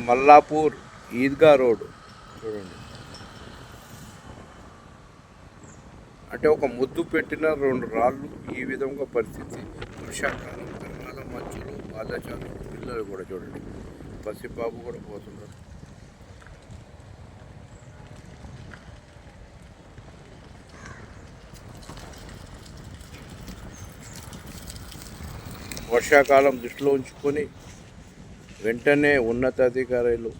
Mallapur Eidgah road చూడండి. అంటే ఒక ముద్దు పెట్టిన 2 రాళ్ళు ఈ విధంగా పరిస్థితి. వర్షాకాలం ప్రమాదం మధ్యలో పాదచారులు పిల్లలు కూడా చూడండి, పసిబాబు కూడా పోతున్నారు. వర్షాకాలం దృష్టిలో ఉంచుకొని వెంటనే ఉన్నతాధికారులు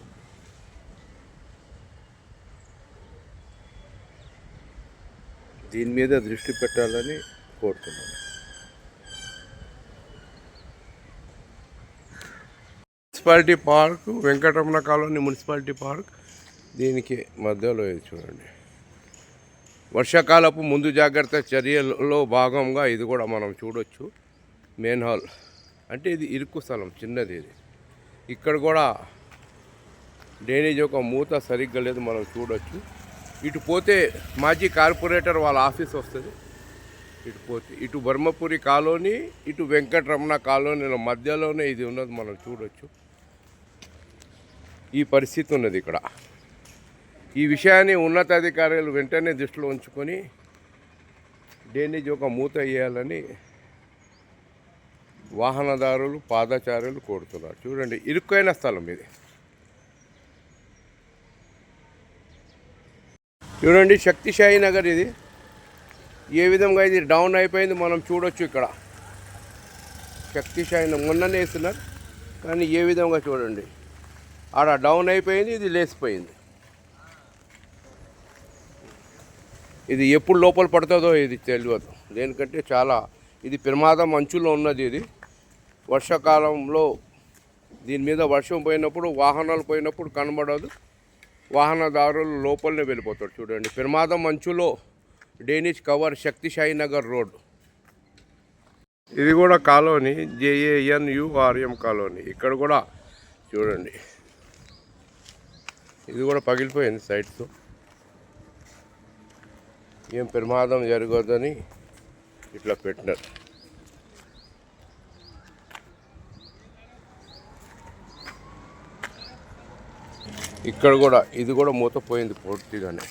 దీని మీద దృష్టి పెట్టాలని కోరుతున్నాను. Municipality park, Venkataramana colony municipality park దీనికి మధ్యలో చూడండి. వర్షాకాలపు ముందు జాగ్రత్త చర్యలలో భాగంగా ఇది కూడా మనం చూడొచ్చు. మెయిన్ హాల్ అంటే ఇది ఇరుకు స్థలం, చిన్నది ఇది. ఇక్కడ కూడా డ్రైనేజ్ ఒక మూత సరిగ్గా లేదు, మనం చూడొచ్చు. ఇటు పోతే మాజీ కార్పొరేటర్ వాళ్ళ ఆఫీస్ వస్తుంది. ఇటు పోతే ఇటు బర్మపురి కాలనీ, ఇటు వెంకటరమణ కాలనీల మధ్యలోనే ఇది ఉన్నది, మనం చూడొచ్చు. ఈ పరిస్థితి ఉన్నది ఇక్కడ. ఈ విషయాన్ని ఉన్నతాధికారులు వెంటనే దృష్టిలో ఉంచుకొని డ్రైనేజ్ ఒక మూత వేయాలని వాహనదారులు, పాదచారులు కోరుతున్నారు. చూడండి, ఇరుక్కైన స్థలం ఇది. చూడండి, శక్తిశాయి నగర్ ఇది ఏ విధంగా ఇది డౌన్ అయిపోయింది మనం చూడొచ్చు. ఇక్కడ శక్తిశాయి మొన్ననే వేస్తున్నారు, కానీ ఏ విధంగా చూడండి, ఆడ డౌన్ అయిపోయింది, ఇది లేసిపోయింది. ఇది ఎప్పుడు లోపల పడుతుందో ఇది తెలియదు. దేనికంటే చాలా ఇది ప్రమాదం అంచులో ఉన్నది. ఇది వర్షాకాలంలో దీని మీద వర్షం పోయినప్పుడు, వాహనాలు పోయినప్పుడు కనబడదు. వాహనదారులు లోపలనే వెళ్ళిపోతారు. చూడండి, ప్రమాదం అంచులో drainage cover, Shaktisai Nagar road. ఇది కూడా కాలనీ, JANURM కాలనీ. ఇక్కడ కూడా చూడండి, ఇది కూడా పగిలిపోయింది సైడ్తో. ఏం ప్రమాదం జరగదని ఇట్లా పెట్టినారు. ఇక్కడ కూడా ఇది కూడా మూతపోయింది పూర్తిగానే.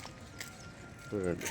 చూడండి.